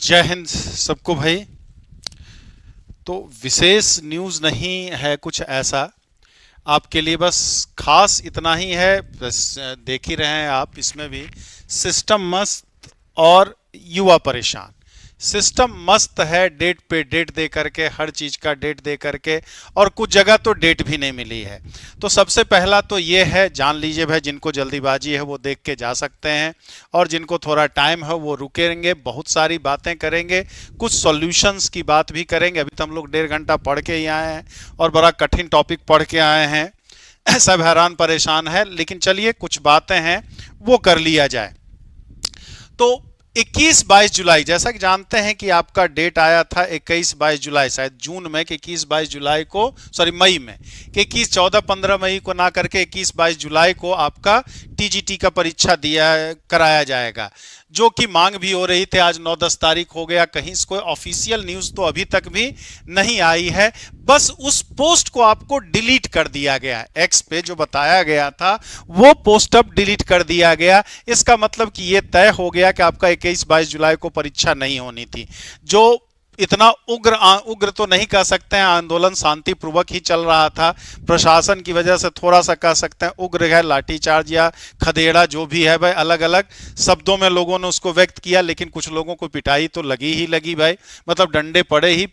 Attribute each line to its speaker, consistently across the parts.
Speaker 1: जय हिंद सबको भाई। तो विशेष न्यूज़ नहीं है कुछ ऐसा आपके लिए, बस खास इतना ही है। बस देख ही रहे हैं आप, इसमें भी सिस्टम मस्त और युवा परेशान। सिस्टम मस्त है, डेट पे डेट दे करके, हर चीज का डेट दे करके, और कुछ जगह तो डेट भी नहीं मिली है। तो सबसे पहला तो ये है, जान लीजिए भाई, जिनको जल्दीबाजी है वो देख के जा सकते हैं, और जिनको थोड़ा टाइम है वो रुकेंगे। बहुत सारी बातें करेंगे, कुछ सॉल्यूशंस की बात भी करेंगे। अभी तो हम लोग 1.5 घंटा पढ़ के ही आए हैं और बड़ा कठिन टॉपिक पढ़ के आए हैं। सब हैरान परेशान है, लेकिन चलिए कुछ बातें हैं वो कर लिया जाए। तो 21-22 जुलाई, जैसा कि जानते हैं कि आपका डेट आया था 21-22 जुलाई, शायद जून में, कि 21-22 जुलाई को, सॉरी मई में, कि 14-15 मई को ना करके 21-22 जुलाई को आपका टीजीटी का परीक्षा कराया जाएगा, जो कि मांग भी हो रही थी। आज 9-10 तारीख हो गया, कहीं से कोई ऑफिशियल न्यूज तो अभी तक भी नहीं आई है। बस उस पोस्ट को आपको डिलीट कर दिया गया, एक्स पे जो बताया गया था वो पोस्ट अब डिलीट कर दिया गया। इसका मतलब कि ये तय हो गया कि आपका 21-22 जुलाई को परीक्षा नहीं होनी थी। जो इतना उग्र तो नहीं कह सकते हैं, आंदोलन शांतिपूर्वक ही चल रहा था, प्रशासन की वजह से थोड़ा सा कह सकते हैं उग्र है, लाठीचार्ज या खदेड़ा जो भी है भाई, अलग अलग शब्दों में लोगों ने उसको व्यक्त किया, लेकिन कुछ लोगों को पिटाई तो लगी ही लगी भाई, मतलब डंडे पड़े ही,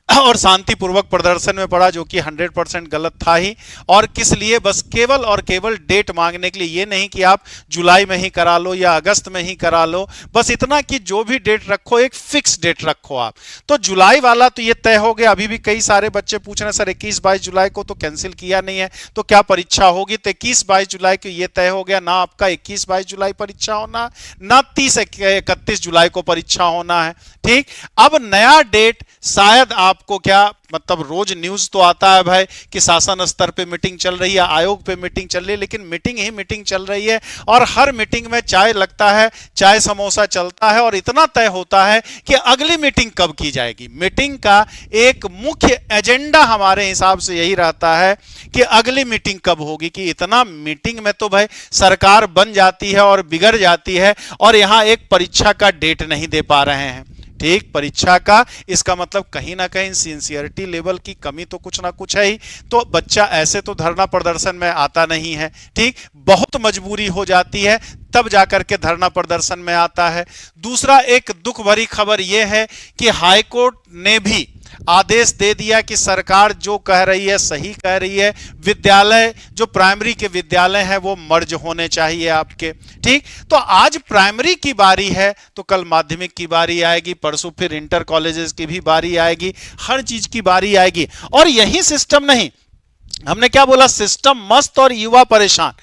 Speaker 1: और शांतिपूर्वक प्रदर्शन में पड़ा, जो कि 100% गलत था ही। और किस लिए? बस केवल और केवल डेट मांगने के लिए। ये नहीं कि आप जुलाई में ही करा लो या अगस्त में ही करा लो, बस इतना कि जो भी डेट रखो एक फिक्स डेट रखो आप। तो जुलाई वाला तो ये तय हो गया। अभी भी कई सारे बच्चे पूछ रहे हैं सर 21-22 जुलाई को तो कैंसिल किया नहीं है, तो क्या परीक्षा होगी? तो 21-22 जुलाई को ये तय हो गया, ना आपका 21-22 जुलाई परीक्षा होना, ना 30-31 जुलाई को परीक्षा होना है। ठीक, अब नया डेट शायद आपको, क्या मतलब, रोज न्यूज तो आता है भाई कि शासन स्तर पे मीटिंग चल रही है, आयोग पे मीटिंग चल रही है, लेकिन मीटिंग ही मीटिंग चल रही है, और हर मीटिंग में चाय लगता है, चाय समोसा चलता है, और इतना तय होता है कि अगली मीटिंग कब की जाएगी। मीटिंग का एक मुख्य एजेंडा हमारे हिसाब से यही रहता है कि अगली मीटिंग कब होगी, कि इतना मीटिंग में तो भाई सरकार बन जाती है और बिगड़ जाती है, और यहां एक परीक्षा का डेट नहीं दे पा रहे हैं। ठीक, परीक्षा का, इसका मतलब कहीं ना कहीं सिंसियरिटी लेवल की कमी तो कुछ ना कुछ है ही। तो बच्चा ऐसे तो धरना प्रदर्शन में आता नहीं है, ठीक, बहुत मजबूरी हो जाती है तब जाकर के धरना प्रदर्शन में आता है। दूसरा एक दुख भरी खबर यह है कि हाईकोर्ट ने भी आदेश दे दिया कि सरकार जो कह रही है सही कह रही है, विद्यालय जो प्राइमरी के विद्यालय हैं वो मर्ज होने चाहिए आपके। ठीक, तो आज प्राइमरी की बारी है तो कल माध्यमिक की बारी आएगी, परसों फिर इंटर कॉलेजेस की भी बारी आएगी, हर चीज की बारी आएगी। और यही सिस्टम नहीं, हमने क्या बोला, सिस्टम मस्त और युवा परेशान।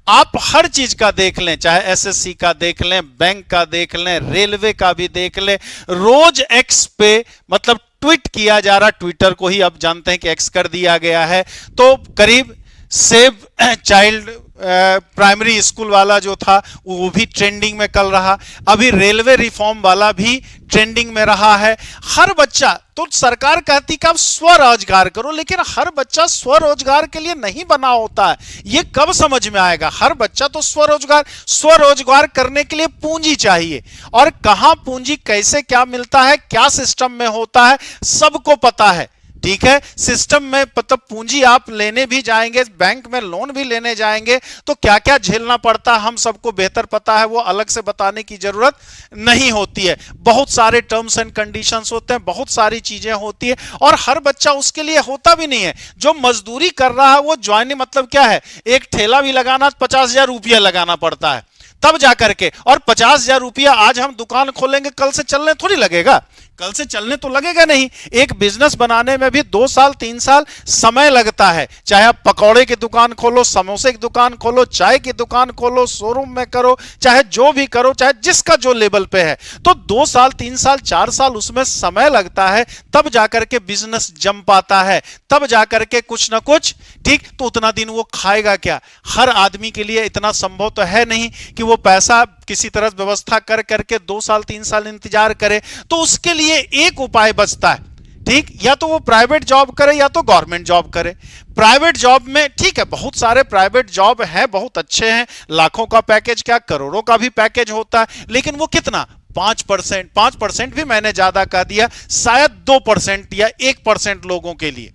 Speaker 1: आप हर चीज का देख लें, चाहे एसएससी का देख लें, बैंक का देख लें, रेलवे का भी देख लें, रोज एक्स पे मतलब ट्वीट किया जा रहा, ट्विटर को ही अब जानते हैं कि एक्स कर दिया गया है। तो करीब सेव चाइल्ड प्राइमरी स्कूल वाला जो था वो भी ट्रेंडिंग में कल रहा, अभी रेलवे रिफॉर्म वाला भी ट्रेंडिंग में रहा है। हर बच्चा, तो सरकार कहती कि आप स्वरोजगार करो, लेकिन हर बच्चा स्वरोजगार के लिए नहीं बना होता है। ये कब समझ में आएगा? हर बच्चा तो स्वरोजगार करने के लिए पूंजी चाहिए, और कहां पूंजी, कैसे क्या मिलता है, क्या सिस्टम में होता है, सबको पता है। ठीक है, सिस्टम में मतलब पूंजी आप लेने भी जाएंगे, बैंक में लोन भी लेने जाएंगे, तो क्या क्या झेलना पड़ता है हम सबको बेहतर पता है, वो अलग से बताने की जरूरत नहीं होती है। बहुत सारे टर्म्स एंड कंडीशंस होते हैं, बहुत सारी चीजें होती है, और हर बच्चा उसके लिए होता भी नहीं है। जो मजदूरी कर रहा है वो ज्वाइनिंग, मतलब क्या है, एक ठेला भी लगाना 50,000 रुपया लगाना पड़ता है तब जाकर के, और 50,000 रुपया आज हम दुकान खोलेंगे, कल से चलने थोड़ी लगेगा, कल से चलने तो लगेगा नहीं। एक बिजनेस बनाने में भी 2 साल 3 साल समय लगता है, चाहे आप पकौड़े की दुकान खोलो, समोसे की दुकान खोलो, चाय की दुकान खोलो, शोरूम में करो, चाहे जो भी करो, चाहे जिसका जो लेवल पे है, तो 2 साल 3 साल 4 साल उसमें समय लगता है, तब जाकर के बिजनेस जम पाता है, तब जाकर के कुछ ना कुछ। ठीक, तो उतना दिन वो खाएगा क्या? हर आदमी के लिए इतना संभव तो है नहीं कि वो पैसा किसी तरह व्यवस्था कर करके 2 साल 3 साल इंतजार करे, तो उसके लिए एक उपाय बचता है, ठीक, या तो वो प्राइवेट जॉब करे या तो गवर्नमेंट जॉब करे। प्राइवेट जॉब में ठीक है, बहुत सारे प्राइवेट जॉब हैं, बहुत अच्छे हैं, लाखों का पैकेज क्या करोड़ों का भी पैकेज होता है, लेकिन वो कितना 5%, 5% भी मैंने ज्यादा कह दिया, शायद 2% या 1% लोगों के लिए,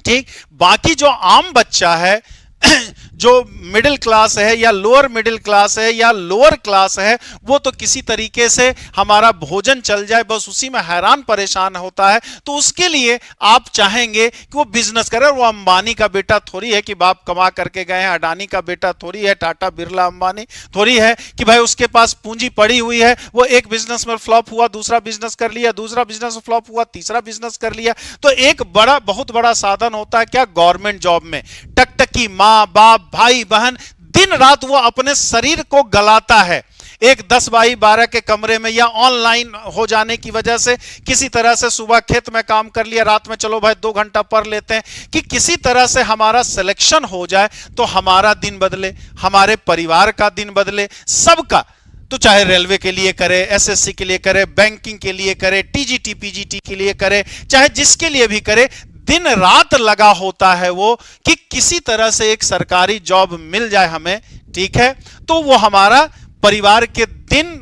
Speaker 1: ठीक। बाकी जो आम बच्चा है जो मिडिल क्लास है या लोअर मिडिल क्लास है या लोअर क्लास है, वो तो किसी तरीके से हमारा भोजन चल जाए बस उसी में हैरान परेशान होता है। तो उसके लिए आप चाहेंगे कि वो बिजनेस करे। वो अंबानी का बेटा थोड़ी है कि बाप कमा करके गए हैं, अडानी का बेटा थोड़ी है, टाटा बिरला अंबानी थोड़ी है कि भाई उसके पास पूंजी पड़ी हुई है, वो एक बिजनेस में फ्लॉप हुआ दूसरा बिजनेस कर लिया, दूसरा बिजनेस फ्लॉप हुआ तीसरा बिजनेस कर लिया। तो एक बड़ा बहुत बड़ा साधन होता है क्या, गवर्नमेंट जॉब में टकटकी माँ बाप भाई बहन दिन रात वो अपने शरीर को गलाता है एक 10x12 के कमरे में, या ऑनलाइन हो जाने की वजह से किसी तरह से सुबह खेत में काम कर लिया, रात में चलो भाई 2 घंटा पढ़ लेते हैं, कि किसी तरह से हमारा सिलेक्शन हो जाए तो हमारा दिन बदले, हमारे परिवार का दिन बदले, सबका। तो चाहे रेलवे के लिए करे, एसएससी के लिए करे, बैंकिंग के लिए करे, टीजीटी पीजीटी के लिए करे, चाहे जिसके लिए भी करे, दिन रात लगा होता है वो कि किसी तरह से एक सरकारी जॉब मिल जाए हमें, ठीक है, तो वो हमारा परिवार के दिन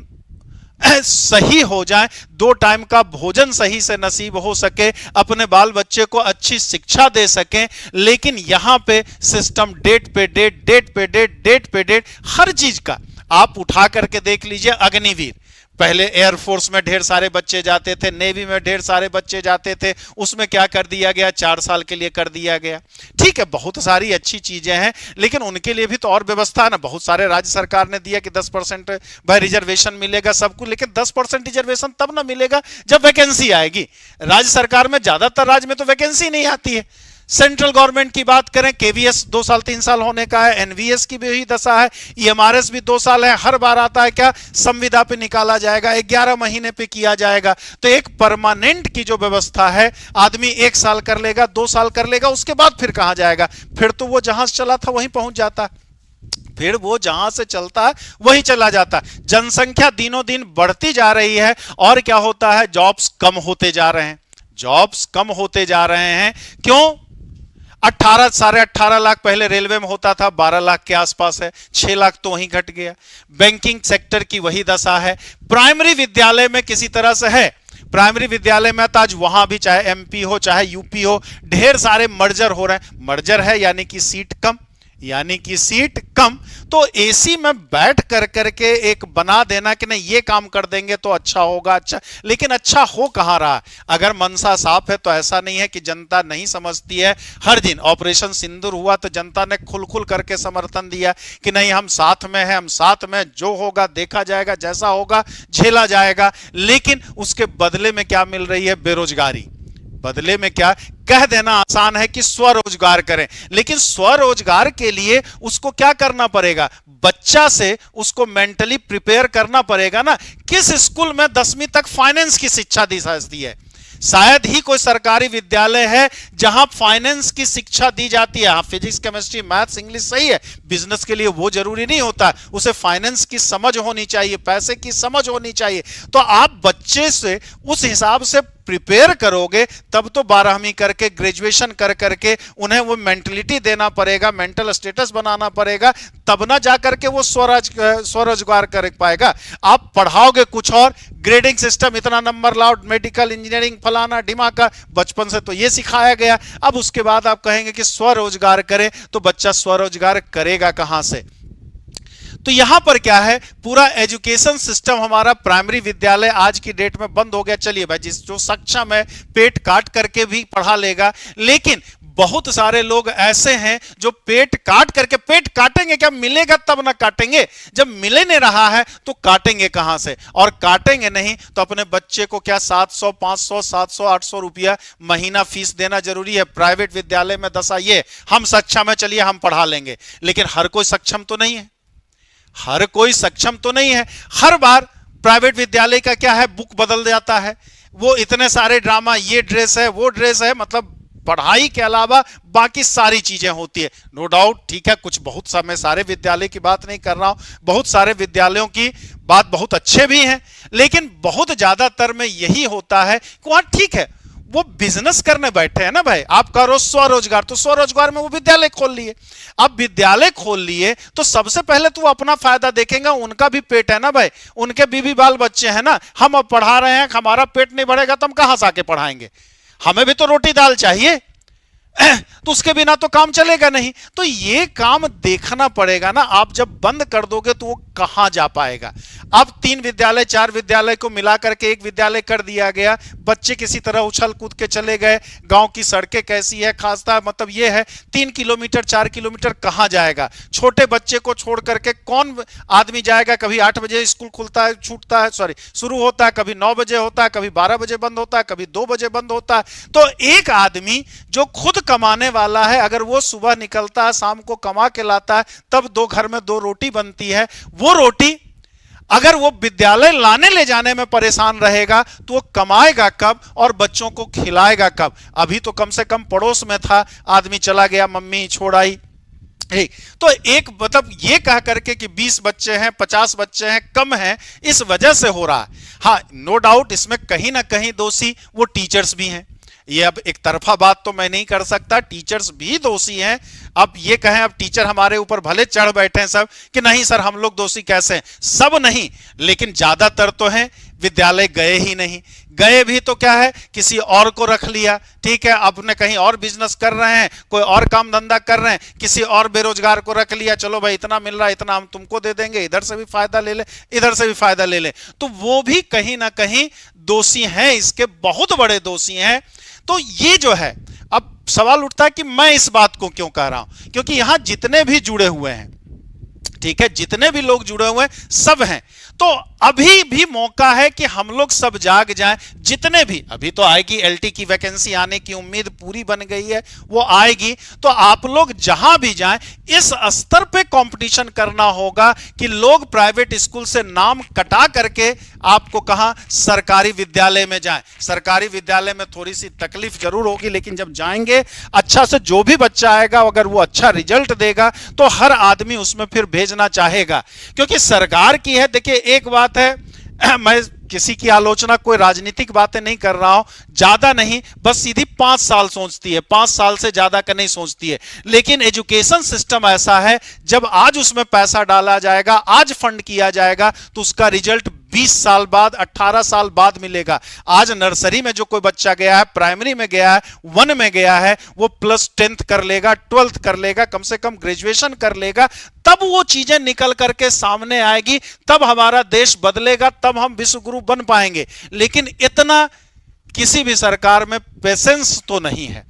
Speaker 1: सही हो जाए, 2 टाइम का भोजन सही से नसीब हो सके, अपने बाल बच्चे को अच्छी शिक्षा दे सकें। लेकिन यहां पे सिस्टम डेट पे डेट, डेट पे डेट, डेट पे डेट, हर चीज का आप उठा करके देख लीजिए। अग्निवीर, पहले एयरफोर्स में ढेर सारे बच्चे जाते थे, नेवी में ढेर सारे बच्चे जाते थे, उसमें क्या कर दिया गया, 4 साल के लिए कर दिया गया, ठीक है, बहुत सारी अच्छी चीजें हैं, लेकिन उनके लिए भी तो और व्यवस्था है ना। बहुत सारे राज्य सरकार ने दिया कि 10% भाई रिजर्वेशन मिलेगा सबको, लेकिन 10% रिजर्वेशन तब ना मिलेगा जब वैकेंसी आएगी। राज्य सरकार में ज्यादातर राज्य में तो वैकेंसी नहीं आती है। सेंट्रल गवर्नमेंट की बात करें, केवीएस 2 साल 3 साल होने का है, एनवीएस की भी यही दशा है, ईएमआरएस भी 2 साल है, हर बार आता है क्या, संविदा पे निकाला जाएगा, 11 महीने पे किया जाएगा। तो एक परमानेंट की जो व्यवस्था है, आदमी 1 साल कर लेगा, 2 साल कर लेगा, उसके बाद फिर कहां जाएगा, फिर तो वो जहां से चला था वहीं पहुंच जाता है, फिर वो जहां से चलता है वही चला जाता है। जनसंख्या दिनों दिन बढ़ती जा रही है और क्या होता है, जॉब्स कम होते जा रहे हैं, जॉब्स कम होते जा रहे हैं। क्यों, 18 साढ़े 18 लाख पहले रेलवे में होता था, 12 लाख के आसपास है, 6 लाख तो वहीं घट गया। बैंकिंग सेक्टर की वही दशा है। प्राइमरी विद्यालय में किसी तरह से है, प्राइमरी विद्यालय में तो आज वहां भी चाहे एमपी हो चाहे यूपी हो, ढेर सारे मर्जर हो रहे हैं। मर्जर है यानी कि सीट कम, यानी कि सीट कम। तो एसी में बैठ कर करके एक बना देना कि नहीं ये काम कर देंगे तो अच्छा होगा, अच्छा, लेकिन अच्छा हो कहां रहा। अगर मनसा साफ है तो ऐसा नहीं है कि जनता नहीं समझती है। हर दिन ऑपरेशन सिंदूर हुआ तो जनता ने खुल खुल करके समर्थन दिया कि नहीं हम साथ में हैं, हम साथ में, जो होगा देखा जाएगा, जैसा होगा झेला जाएगा। लेकिन उसके बदले में क्या मिल रही है, बेरोजगारी। बदले में क्या, कह देना आसान है कि स्वरोजगार करें, लेकिन स्वरोजगार के लिए उसको क्या करना पड़ेगा, बच्चा से उसको मेंटली प्रिपेयर करना पड़ेगा ना। किस स्कूल में 10वीं तक फाइनेंस की शिक्षा दी जाती है? शायद ही कोई सरकारी विद्यालय है जहां फाइनेंस की शिक्षा दी जाती है। हाँ, फिजिक्स केमिस्ट्री मैथ्स इंग्लिश सही है, बिजनेस के लिए वो जरूरी नहीं होता, उसे फाइनेंस की समझ होनी चाहिए, पैसे की समझ होनी चाहिए। तो आप बच्चे से उस हिसाब से प्रिपेयर करोगे तब तो 12वीं करके ग्रेजुएशन कर करके उन्हें वो मेंटलिटी देना पड़ेगा, मेंटल स्टेटस बनाना पड़ेगा, तब ना जाकर के वो स्वरोजगार कर पाएगा। आप पढ़ाओगे कुछ और, ग्रेडिंग सिस्टम, इतना नंबर लाओ, मेडिकल इंजीनियरिंग फलाना ढिमाका, बचपन से तो ये सिखाया गया। अब उसके बाद आप कहेंगे कि स्वरोजगार करें, तो बच्चा स्वरोजगार करेगा कहां से? तो यहां पर क्या है, पूरा एजुकेशन सिस्टम हमारा प्राइमरी विद्यालय आज की डेट में बंद हो गया। चलिए भाई, जिस जो सक्षम है पेट काट करके भी पढ़ा लेगा, लेकिन बहुत सारे लोग ऐसे हैं जो पेट काट करके, पेट काटेंगे क्या, मिलेगा तब ना काटेंगे, जब मिले नहीं रहा है तो काटेंगे कहां से? और काटेंगे नहीं तो अपने बच्चे को क्या 700 500 700 800 रुपया महीना फीस देना जरूरी है। प्राइवेट विद्यालय में दशा ये, हम सक्षम है चलिए हम पढ़ा लेंगे, लेकिन हर कोई सक्षम तो नहीं है, हर कोई सक्षम तो नहीं है। हर बार प्राइवेट विद्यालय का क्या है, बुक बदल जाता है, वो इतने सारे ड्रामा, ये ड्रेस है वो ड्रेस है, मतलब पढ़ाई के अलावा बाकी सारी चीजें होती है। नो डाउट, ठीक है, कुछ बहुत सा, मैं सारे विद्यालय की बात नहीं कर रहा हूं, बहुत सारे विद्यालयों की बात बहुत अच्छे भी हैं, लेकिन बहुत ज्यादातर में यही होता है कि वहां ठीक है वो बिजनेस करने बैठे हैं ना भाई, आप करो स्वरोजगार, तो स्वरोजगार में वो विद्यालय खोल लिए। अब विद्यालय खोल लिए तो सबसे पहले तो वो अपना फायदा देखेंगे, उनका भी पेट है ना भाई, उनके बीवी बाल बच्चे हैं ना, हम अब पढ़ा रहे हैं, हमारा पेट नहीं बढ़ेगा तो हम कहां से आके पढ़ाएंगे, हमें भी तो रोटी दाल चाहिए, तो उसके बिना तो काम चलेगा नहीं। तो ये काम देखना पड़ेगा ना, आप जब बंद कर दोगे तो वो कहां जा पाएगा। अब 3 विद्यालय 4 विद्यालय को मिलाकर के एक विद्यालय कर दिया गया, बच्चे किसी तरह उछल कूद के चले गए, गांव की सड़कें कैसी है, खासता मतलब ये है 3 किलोमीटर 4 किलोमीटर कहां जाएगा, छोटे बच्चे को छोड़ करके कौन आदमी जाएगा। कभी 8 बजे स्कूल खुलता है, छूटता है, सॉरी शुरू होता है, कभी 9 बजे होता है, कभी 12 बजे बंद होता है, कभी 2 बजे बंद होता है। तो एक आदमी जो खुद कमाने वाला है, अगर वो सुबह निकलता है, शाम को कमा के लाता है, तब 2 घर में 2 रोटी बनती है, वो रोटी अगर वो विद्यालय लाने ले जाने में परेशान रहेगा तो वो कमाएगा कब और बच्चों को खिलाएगा कब। अभी तो कम से कम पड़ोस में था, आदमी चला गया, मम्मी छोड़ आई। तो एक मतलब ये कह करके कि 20 बच्चे हैं 50 बच्चे हैं कम हैं, इस वजह से हो रहा है। हाँ, नो डाउट इसमें कहीं ना कहीं दोषी वो टीचर्स भी हैं। ये अब एक तरफा बात तो मैं नहीं कर सकता, टीचर्स भी दोषी हैं। अब ये कहें अब टीचर हमारे ऊपर भले चढ़ बैठे हैं सब कि नहीं सर हम लोग दोषी कैसे हैं, सब नहीं, लेकिन ज्यादातर तो हैं विद्यालय गए ही नहीं, गए भी तो क्या है किसी और को रख लिया, ठीक है, अपने कहीं और बिजनेस कर रहे हैं, कोई और काम धंधा कर रहे हैं, किसी और बेरोजगार को रख लिया, चलो भाई इतना मिल रहा है इतना हम तुमको दे देंगे, इधर से भी फायदा ले ले इधर से भी फायदा ले ले, तो वो भी कहीं ना कहीं दोषी हैं, इसके बहुत बड़े दोषी हैं। तो ये जो है अब सवाल उठता है कि मैं इस बात को क्यों कह रहा हूं, क्योंकि यहां जितने भी जुड़े हुए हैं, ठीक है, जितने भी लोग जुड़े हुए हैं सब हैं, तो अभी भी मौका है कि हम लोग सब जाग जाएं, जितने भी, अभी तो आएगी एलटी की वैकेंसी आने की उम्मीद पूरी बन गई है, वो आएगी, तो आप लोग जहां भी जाएं इस स्तर पे कंपटीशन करना होगा कि लोग प्राइवेट स्कूल से नाम कटा करके आपको कहां सरकारी विद्यालय में जाएं। सरकारी विद्यालय में थोड़ी सी तकलीफ जरूर होगी, लेकिन जब जाएंगे अच्छा से, जो भी बच्चा आएगा अगर वो अच्छा रिजल्ट देगा तो हर आदमी उसमें फिर भेजना चाहेगा, क्योंकि सरकार की है। देखिए एक बात है, मैं किसी की आलोचना कोई राजनीतिक बातें नहीं कर रहा हूं, ज्यादा नहीं, बस सीधी 5 साल सोचती है, 5 साल से ज्यादा का नहीं सोचती है, लेकिन एजुकेशन सिस्टम ऐसा है जब आज उसमें पैसा डाला जाएगा, आज फंड किया जाएगा, तो उसका रिजल्ट 20 साल बाद 18 साल बाद मिलेगा। आज नर्सरी में जो कोई बच्चा गया है, प्राइमरी में गया है, 1 में गया है, वो प्लस 10th कर लेगा, 12th कर लेगा, कम से कम ग्रेजुएशन कर लेगा, तब वो चीजें निकल करके सामने आएगी, तब हमारा देश बदलेगा, तब हम विश्व गुरु बन पाएंगे। लेकिन इतना किसी भी सरकार में पेशेंस तो नहीं है।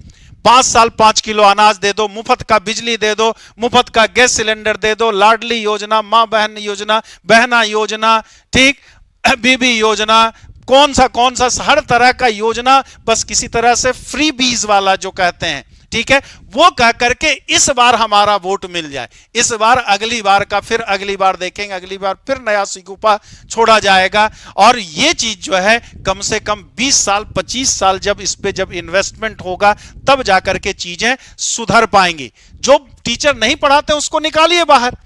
Speaker 1: 5 साल 5 किलो अनाज दे दो, मुफ्त का बिजली दे दो, मुफ्त का गैस सिलेंडर दे दो, लाडली योजना, मां बहन योजना, बहना योजना, ठीक, बीबी योजना, कौन सा हर तरह का योजना, बस किसी तरह से फ्री बीज वाला जो कहते हैं, ठीक है, वो कह करके इस बार हमारा वोट मिल जाए, इस बार अगली बार का फिर अगली बार देखेंगे, अगली बार फिर नया सिकुपा छोड़ा जाएगा। और ये चीज जो है कम से कम 20 साल 25 साल जब इस पे जब इन्वेस्टमेंट होगा तब जाकर के चीजें सुधर पाएंगी। जो टीचर नहीं पढ़ाते उसको निकालिए बाहर,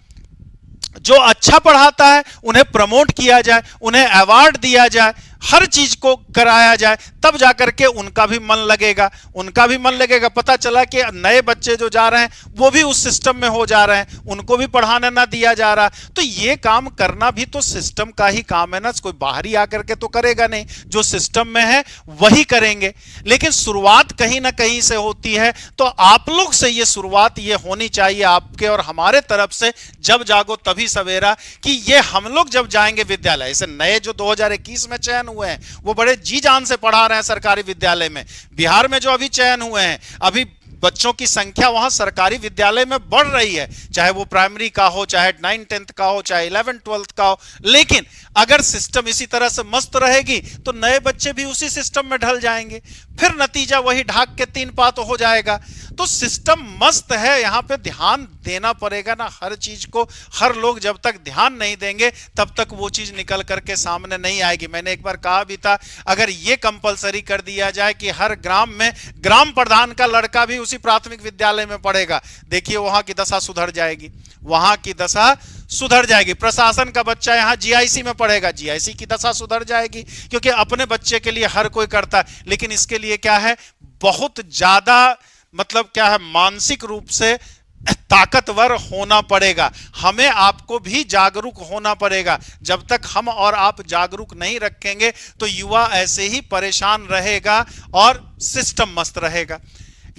Speaker 1: जो अच्छा पढ़ाता है उन्हें प्रमोट किया जाए, उन्हें अवार्ड दिया जाए, हर चीज को कराया जाए, तब जाकर के उनका भी मन लगेगा, उनका भी मन लगेगा। पता चला कि नए बच्चे जो जा रहे हैं वो भी उस सिस्टम में हो जा रहे हैं, उनको भी पढ़ाने ना दिया जा रहा, तो ये काम करना भी तो सिस्टम का ही काम है ना, कोई बाहरी आकर के तो करेगा नहीं, जो सिस्टम में है वही करेंगे। लेकिन शुरुआत कहीं ना कहीं से होती है, तो आप लोग से ये शुरुआत ये होनी चाहिए, आपके और हमारे तरफ से, जब जागो तभी सवेरा, कि ये हम लोग जब जाएंगे विद्यालय, ऐसे नए जो 2021 में चयन हुए हैं वो बड़े जी जान से पढ़ा रहे हैं सरकारी विद्यालय में। बिहार में जो अभी चयन हुए हैं, अभी बच्चों की संख्या वहां सरकारी विद्यालय में बढ़ रही है, चाहे वो प्राइमरी का हो, चाहे 9th-10th का हो, चाहे 11th-12th का हो। लेकिन अगर सिस्टम इसी तरह से मस्त रहेगी तो नए बच्चे भी उसी सिस्टम में ढल जाएंगे, फिर नतीजा वही ढाक के 3 पात हो जाएगा। तो सिस्टम मस्त है, यहां पे ध्यान देना पड़ेगा ना हर चीज को। हर लोग जब तक ध्यान नहीं देंगे तब तक वो चीज निकल करके सामने नहीं आएगी। मैंने एक बार कहा भी था, अगर ये कंपलसरी कर दिया जाए कि हर ग्राम में ग्राम प्रधान का लड़का भी उसी प्राथमिक विद्यालय में पढ़ेगा, देखिए वहां की दशा सुधर जाएगी, वहां की दशा सुधर जाएगी। प्रशासन का बच्चा यहां जीआईसी में पढ़ेगा, जीआईसी की दशा सुधर जाएगी, क्योंकि अपने बच्चे के लिए हर कोई करता है। लेकिन इसके लिए क्या है, बहुत ज्यादा मतलब क्या है, मानसिक रूप से ताकतवर होना पड़ेगा। हमें आपको भी जागरूक होना पड़ेगा। जब तक हम और आप जागरूक नहीं रखेंगे तो युवा ऐसे ही परेशान रहेगा और सिस्टम मस्त रहेगा।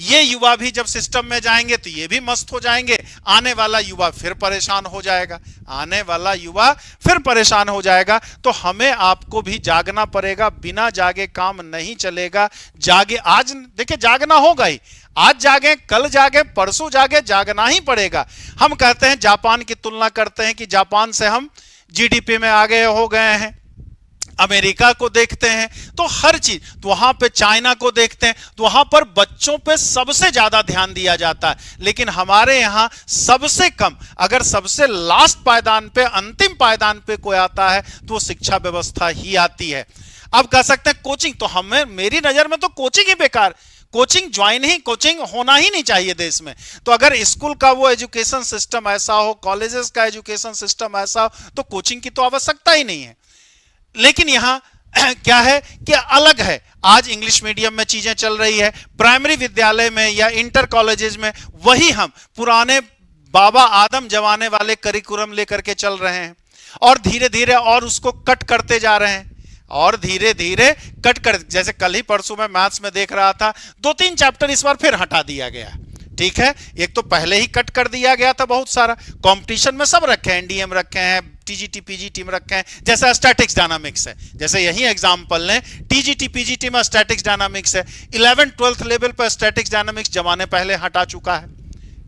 Speaker 1: ये युवा भी जब सिस्टम में जाएंगे तो ये भी मस्त हो जाएंगे, आने वाला युवा फिर परेशान हो जाएगा, आने वाला युवा फिर परेशान हो जाएगा। तो हमें आपको भी जागना पड़ेगा, बिना जागे काम नहीं चलेगा। जागे, आज देखिए जागना होगा ही, आज जागे, कल जागे, परसों जागे, जागना ही पड़ेगा। हम कहते हैं, जापान की तुलना करते हैं कि जापान से हम जीडीपी में आगे हो गए हैं, अमेरिका को देखते हैं तो हर चीज, तो वहां पे चाइना को देखते हैं तो वहां पर बच्चों पे सबसे ज्यादा ध्यान दिया जाता है। लेकिन हमारे यहां सबसे कम, अगर सबसे लास्ट पायदान पे, अंतिम पायदान पे कोई आता है तो वो शिक्षा व्यवस्था ही आती है। अब कह सकते हैं कोचिंग, तो हमें, मेरी नजर में तो कोचिंग ही बेकार, कोचिंग ज्वाइन ही, कोचिंग होना ही नहीं चाहिए देश में। तो अगर स्कूल का वो एजुकेशन सिस्टम ऐसा हो, कॉलेजेस का एजुकेशन सिस्टम ऐसा हो, तो कोचिंग की तो आवश्यकता ही नहीं है। लेकिन यहां क्या है कि अलग है, आज इंग्लिश मीडियम में चीजें चल रही है, प्राइमरी विद्यालय में या इंटर कॉलेजेस में वही हम पुराने बाबा आदम जमाने वाले करिकुलम लेकर के चल रहे हैं, और धीरे धीरे और उसको कट करते जा रहे हैं, और धीरे धीरे कट कर, जैसे कल ही परसों में मैथ्स में देख रहा था, 2-3 चैप्टर इस बार फिर हटा दिया गया। ठीक है, एक तो पहले ही कट कर दिया गया था बहुत सारा, कंपटीशन में सब रखे हैं, एनडीएम रखे हैं, टीजीटी पीजीटी में रखे हैं, जैसे स्टैटिक्स डायनामिक्स है, जैसे यही एग्जांपल लें, टीजीटी पीजीटी में स्टैटिक्स डायनामिक्स है, 11th-12th लेवल पर स्टैटिक्स डायनामिक्स जमाने पहले हटा चुका है।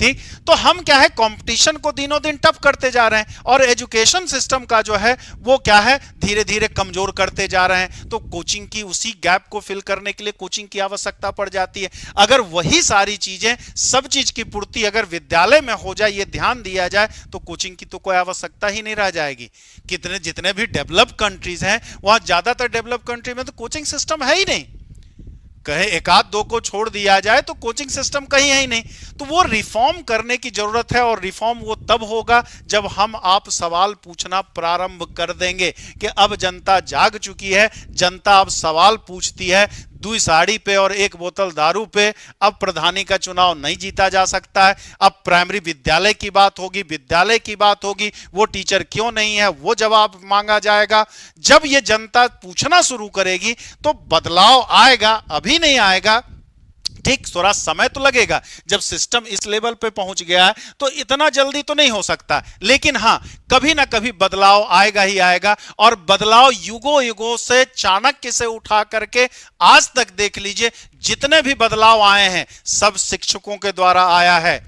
Speaker 1: ठीक, तो हम क्या है, कंपटीशन को दिनों दिन टफ करते जा रहे हैं, और एजुकेशन सिस्टम का जो है वो क्या है, धीरे धीरे कमजोर करते जा रहे हैं। तो कोचिंग की, उसी गैप को फिल करने के लिए कोचिंग की आवश्यकता पड़ जाती है। अगर वही सारी चीजें, सब चीज की पूर्ति अगर विद्यालय में हो जाए, ये ध्यान दिया जाए, तो कोचिंग की तो कोई आवश्यकता ही नहीं रह जाएगी। कितने, जितने भी डेवलप कंट्रीज हैं, वहां ज्यादातर डेवलप कंट्री में तो कोचिंग सिस्टम है ही नहीं, कहे एक आध दो को छोड़ दिया जाए तो कोचिंग सिस्टम कहीं है ही नहीं। तो वो रिफॉर्म करने की जरूरत है, और रिफॉर्म वो तब होगा जब हम आप सवाल पूछना प्रारंभ कर देंगे कि अब जनता जाग चुकी है, जनता अब सवाल पूछती है। 2 साड़ी पे और 1 बोतल दारू पे अब प्रधानी का चुनाव नहीं जीता जा सकता है। अब प्राइमरी विद्यालय की बात होगी, विद्यालय की बात होगी, वो टीचर क्यों नहीं है, वो जवाब मांगा जाएगा। जब ये जनता पूछना शुरू करेगी तो बदलाव आएगा, अभी नहीं आएगा, ठीक, थोड़ा समय तो लगेगा। जब सिस्टम इस लेवल पे पहुंच गया है तो इतना जल्दी तो नहीं हो सकता, लेकिन हां, कभी ना कभी बदलाव आएगा ही आएगा। और बदलाव युगों युगों से, चाणक्य से उठा करके आज तक देख लीजिए, जितने भी बदलाव आए हैं सब शिक्षकों के द्वारा आया है।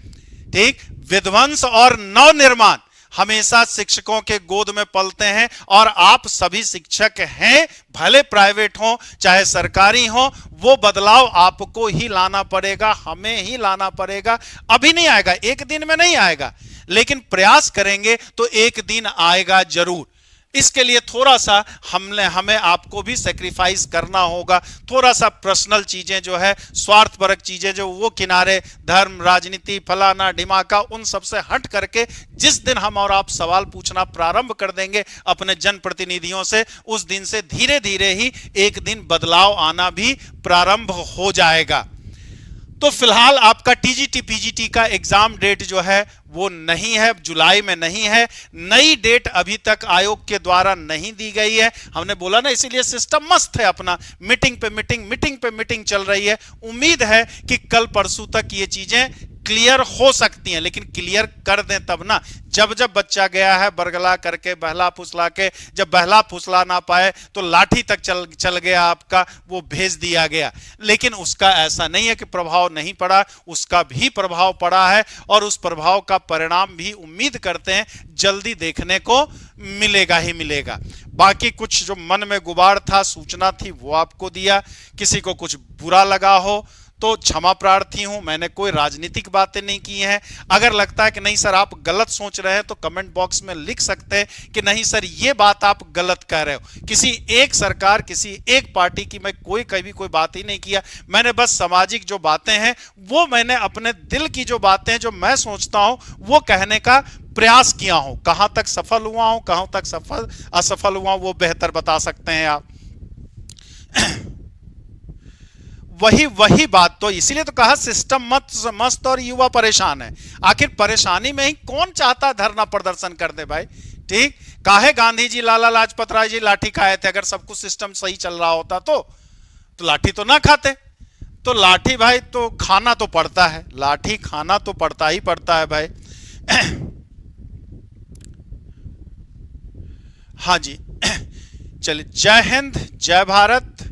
Speaker 1: ठीक, विध्वंस और नवनिर्माण हमेशा शिक्षकों के गोद में पलते हैं, और आप सभी शिक्षक हैं, भले प्राइवेट हो चाहे सरकारी हो, वो बदलाव आपको ही लाना पड़ेगा, हमें ही लाना पड़ेगा। अभी नहीं आएगा, एक दिन में नहीं आएगा, लेकिन प्रयास करेंगे तो एक दिन आएगा जरूर। इसके लिए थोड़ा सा हमें आपको भी सेक्रीफाइस करना होगा, थोड़ा सा पर्सनल चीजें जो है, स्वार्थपरक चीजें जो वो किनारे, धर्म, राजनीति, फलाना ढिमाका, उन सब से हट करके जिस दिन हम और आप सवाल पूछना प्रारंभ कर देंगे अपने जनप्रतिनिधियों से, उस दिन से धीरे धीरे ही एक दिन बदलाव आना भी प्रारंभ हो जाएगा। तो फिलहाल आपका टीजीटी पीजीटी का एग्जाम डेट जो है वो नहीं है, जुलाई में नहीं है, नई डेट अभी तक आयोग के द्वारा नहीं दी गई है। हमने बोला ना, इसीलिए सिस्टम मस्त है अपना, मीटिंग पे मीटिंग, मीटिंग पे मीटिंग चल रही है। उम्मीद है कि कल परसों तक ये चीजें क्लियर हो सकती हैं, लेकिन क्लियर कर दें तब ना, जब जब बच्चा गया है बरगला करके, बहला फुसला के, जब बहला फुसला ना पाए तो लाठी तक चल गया आपका, वो भेज दिया गया। लेकिन उसका ऐसा नहीं है कि प्रभाव नहीं पड़ा, उसका भी प्रभाव पड़ा है, और उस प्रभाव का परिणाम भी उम्मीद करते हैं जल्दी देखने को मिलेगा ही मिलेगा। बाकी कुछ जो मन में गुबार था, सूचना थी, वो आपको दिया। किसी को कुछ बुरा लगा हो तो क्षमा प्रार्थी हूं, मैंने कोई राजनीतिक बातें नहीं की हैं। अगर लगता है कि नहीं सर आप गलत सोच रहे हैं तो कमेंट बॉक्स में लिख सकते हैं कि नहीं सर ये बात आप गलत कह रहे हो। किसी एक सरकार, किसी एक पार्टी की मैं कभी कोई बात ही नहीं किया। मैंने बस सामाजिक जो बातें हैं वो मैंने अपने दिल की जो बातें हैं जो मैं सोचता हूं वो कहने का प्रयास किया हूं। कहां तक सफल हुआ हूं, कहां तक सफल असफल हुआ हूं, वो बेहतर बता सकते हैं आप। वही वही बात, तो इसीलिए तो कहा सिस्टम मत मस्त और युवा परेशान है। आखिर परेशानी में ही कौन चाहता है धरना प्रदर्शन कर दे भाई। ठीक, काहे गांधी जी, लाला लाजपत राय जी लाठी खाए थे? अगर सब कुछ सिस्टम सही चल रहा होता तो लाठी तो ना खाते। तो लाठी भाई तो खाना तो पड़ता है, लाठी खाना तो पड़ता ही पड़ता है भाई। हाँ जी, चलिए, जय हिंद, जय भारत।